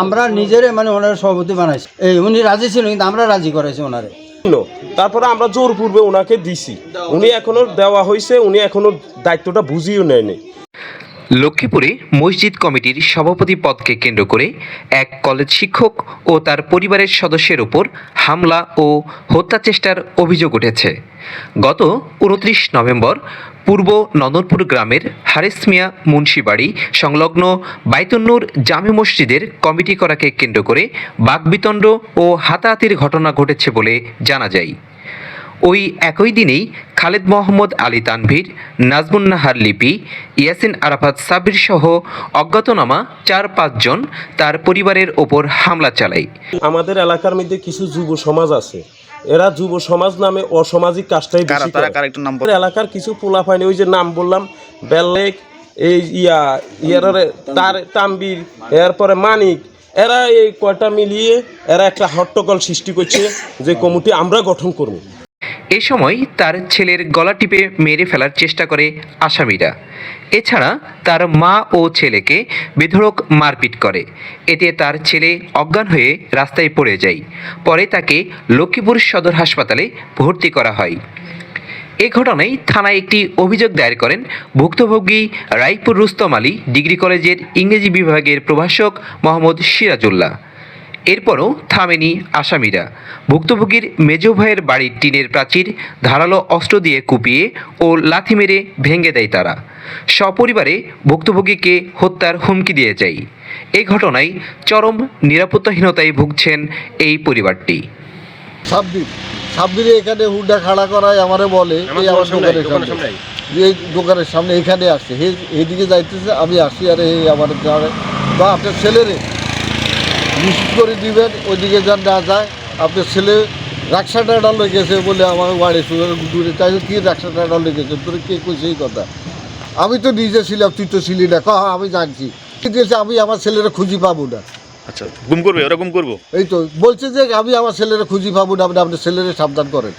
আমরা নিজেরে মানে ওনার সভাপতি বানাইছি, উনি রাজি ছিল কিন্তু আমরা রাজি করাইছি ওনারে। তারপরে আমরা জোর পূর্বে ওনাকে দিছি, উনি এখনো দেওয়া হয়েছে, উনি এখনো দায়িত্বটা বুঝিয়েও নেয়নি। লক্ষ্মীপুরে মসজিদ কমিটির সভাপতি পদকে কেন্দ্র করে এক কলেজ শিক্ষক ও তার পরিবারের সদস্যের উপর হামলা ও হত্যা চেষ্টার অভিযোগ উঠেছে। গত 29 নভেম্বর পূর্ব নন্দনপুর গ্রামের হারিস মিয়া মুন্সিবাড়ি সংলগ্ন বাইতুন্নুর জামে মসজিদের কমিটি করাকে কেন্দ্র করে বাকবিতণ্ড ও হাতাহাতির ঘটনা ঘটেছে বলে জানা যায়। ওই একই দিনেই খালেদ মোহাম্মদ আলী তানভীর, নাজমুন নাহার লিপি, ইয়াসিন আরাফাত সাবির সহ অজ্ঞাতনামা 4-5 জন তার পরিবারের ওপর হামলা চালায়। আমাদের এলাকার মধ্যে কিছু যুব সমাজ আছে, এরা যুব সমাজ নামে অসামাজিক কাজটাই বেশি করে। এলাকার কিছু পোলাপাইনি, ওই যে নাম বললাম বেল্লেক, এই তার তাম্বির, এরপরে মানিক, এরা এই কয়টা মিলিয়ে এরা একটা হট্টগোল সৃষ্টি করছে যে কমিটি আমরা গঠন করব। এ সময় তার ছেলের গলা টিপে মেরে ফেলার চেষ্টা করে আসামিরা। এছাড়া তার মা ও ছেলেকে বেধড়ক মারপিট করে। এতে তার ছেলে অজ্ঞান হয়ে রাস্তায় পড়ে যায়। পরে তাকে লক্ষ্মীপুর সদর হাসপাতালে ভর্তি করা হয়। এ ঘটনায় থানায় একটি অভিযোগ দায়ের করেন ভুক্তভোগী রায়পুর রুস্তম আলী ডিগ্রি কলেজের ইংরেজি বিভাগের প্রভাষক মোহাম্মদ সিরাজুল্লাহ। এরপরও থামেনি আসামিরা। ভুক্তভোগীর মেজ ভাইয়ের বাড়ির টিনের প্রাচীর ধারালো অস্ত্র দিয়ে কুপিয়ে ও লাথি মেরে ভেঙে দেয় তারা। সপরিবারে ভুক্তভোগীকে হত্যার হুমকি দিয়ে যায়। এই ঘটনায় চরম নিরাপত্তাহীনতায় ভুগছেন এই পরিবারটি। সাব্বিরে এখানে হুডা খাড়া করায় আমারে বলে এই আমার দোকানের সামনে, এই দোকানের সামনে এখানে আসছে, এইদিকে যাইতেছে, আমি আসি আর এই আমার বা আপনার ছেলেরে নিশ্চিত করে দিবেন, ওইদিকে যান না যায়, আপনার ছেলে রাক্সা টাটা লেগেছে বলে আমার বাড়ি দূরে, তাই কি রাক্সা টাটা লেগেছে, তোর কে কইছে এই কথা? আমি তো নিজে ছিলাম, তুই তো ছিলি না। আমি জানছি, কিন্তু আমি আমার ছেলেরা খুঁজি পাবো না। আচ্ছা, গুম করবে, ওরা গুম করবো, এই তো বলছে যে আমি আমার ছেলেরা খুঁজি পাবো না, আপনি আপনার ছেলেরা সাবধান করেন।